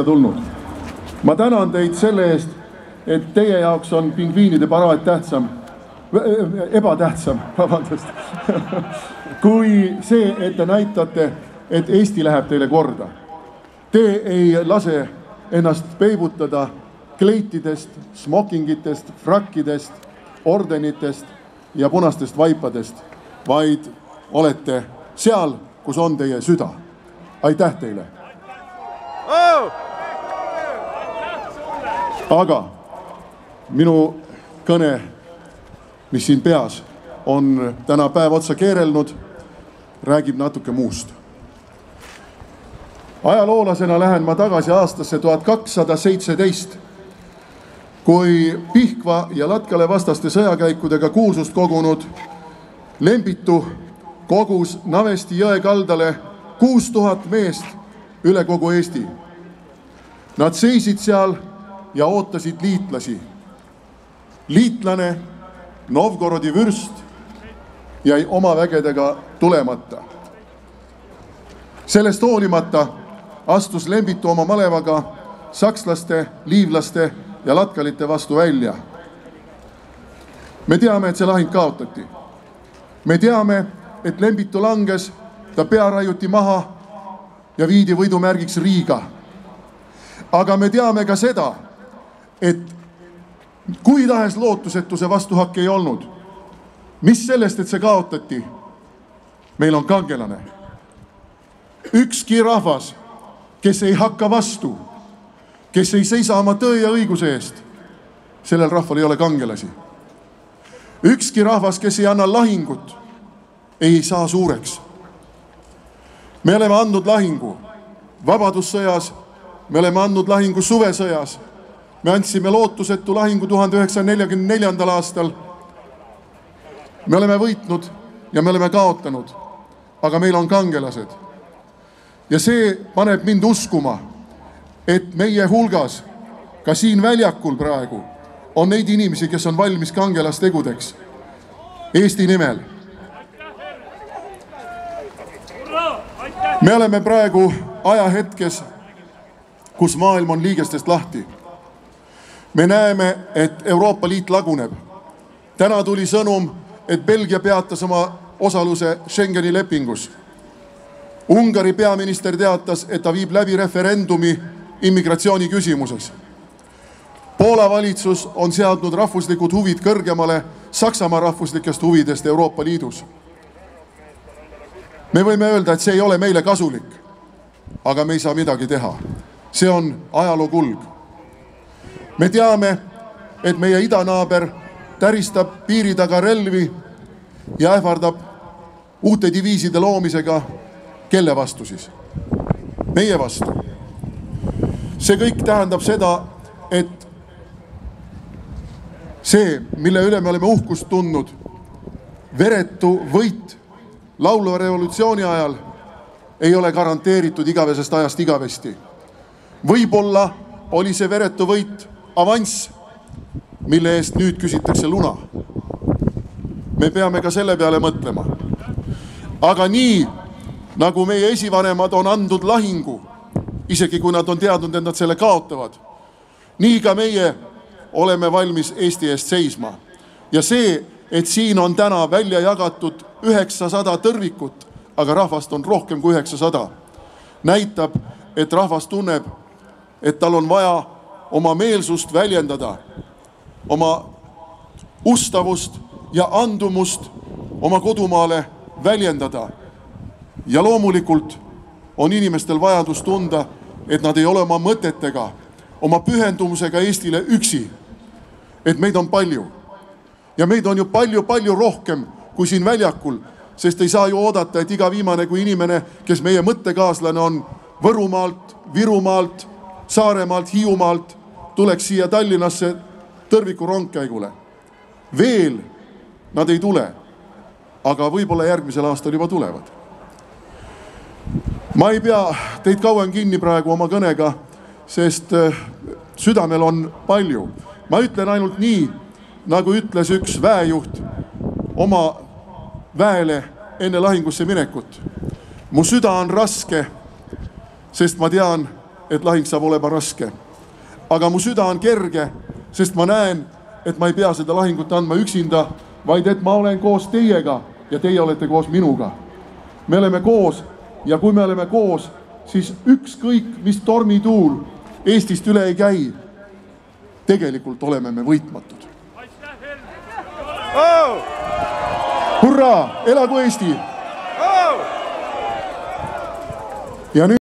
tulnud. Ma tänan teid selle eest, et teie jaoks on pingviinide paraad tähtsam, ebatähtsam, vabandust, kui see, et te näitate, et Eesti läheb teile korda. Te ei lase ennast peibutada kleitidest, smokingitest, frakkidest, ordenitest ja punastest vaipadest, vaid olete seal, kus on teie süda. Aitäh teile! Aga minu kõne, mis siin peas on täna päev otsa keerelnud, räägib natuke muust. Ajaloolasena lähen ma tagasi aastasse 1217, kui Pihkva ja Latkale vastaste sõjakäikudega kuulsust kogunud Lembitu kogus Navesti jõe kaldale 6000 meest üle kogu Eesti. Nad seisid seal ja ootasid liitlasi. Liitlane, Novgorodi vürst, jäi oma vägedega tulemata. Sellest hoolimata astus Lembitu oma malevaga sakslaste, liivlaste ja latkalite vastu välja. Me teame, et see lahing kaotati. Me teame, et Lembitu langes, ta pea raiuti maha ja viidi võidumärgiks Riiga. Aga me teame ka seda, et kui tahes lootusetuse vastuhakki ei olnud, mis sellest, et see kaotati, meil on kangelane. Ükski rahvas, kes ei hakka vastu, kes ei seisa oma tõe ja õiguse eest, sellel rahval ei ole kangelasi. Ükski rahvas, kes ei anna lahingut, ei saa suureks. Me oleme andnud lahingu vabadussõjas, me oleme andnud lahingu suvesõjas, me andsime lootusetu lahingu 1944. aastal. Me oleme võitnud ja me oleme kaotanud, aga meil on kangelased. Ja see paneb mind uskuma, et meie hulgas, ka siin väljakul praegu, on neid inimesi, kes on valmis kangelastegudeks Eesti nimel. Me oleme praegu ajahetkes, kus maailm on liigestest lahti. Me näeme, et Euroopa Liit laguneb. Täna tuli sõnum, et Belgia peatas oma osaluse Schengeni lepingus. Ungari peaminister teatas, et ta viib läbi referendumi immigratsiooni küsimuses. Poola valitsus on seadnud rahvuslikud huvid kõrgemale Saksamaa rahvuslikest huvidest Euroopa Liidus. Me võime öelda, et see ei ole meile kasulik, aga me ei saa midagi teha. See on ajaloo kulg. Me teame, et meie idanaaber täristab piiri taga relvi ja ähvardab uute diviiside loomisega. Kelle vastu siis? Meie vastu. See kõik tähendab seda, et see, mille üle me oleme uhkust tundnud, veretu võit laulva revolutsiooni ajal, ei ole garanteeritud igavesest ajast igavesti. Võib-olla oli see veretu võit avanss, mille eest nüüd küsitakse luna. Me peame ka selle peale mõtlema. Aga nii, nagu meie esivanemad on andnud lahingu, isegi kui nad on teadnud, et nad selle kaotavad, nii ka meie oleme valmis Eesti eest seisma. Ja see, et siin on täna välja jagatud 900 tõrvikut, aga rahvast on rohkem kui 900, näitab, et rahvas tunneb, et tal on vaja oma meelsust väljendada, oma ustavust ja andumust oma kodumaale väljendada. Ja loomulikult on inimestel vajadus tunda, et nad ei ole oma mõtetega, oma pühendumusega Eestile üksi. Et meid on palju. Ja meid on ju palju rohkem kui siin väljakul, sest ei saa ju oodata, et iga viimane kui inimene, kes meie mõttekaaslane on Võrumaalt, Virumaalt, Saaremaalt, Hiiumaalt, tuleks siia Tallinnasse tõrviku rongkäigule. Veel nad ei tule, aga võib-olla järgmisel aastal juba tulevad. Ma ei pea teid kauem kinni praegu oma kõnega, sest südamel on palju. Ma ütlen ainult nii, nagu ütles üks väejuht oma väele enne lahingusse minekut. Mu süda on raske, sest ma tean, et lahing saab olema raske. Aga mu süda on kerge, sest ma näen, et ma ei pea seda lahingut andma üksinda, vaid et ma olen koos teiega ja teie olete koos minuga. Me oleme koos ja kui me oleme koos, siis ükskõik, mis tormituul Eestist üle ei käi, tegelikult oleme me võitmatud. Hurraa, elagu Eesti! Ja nüüd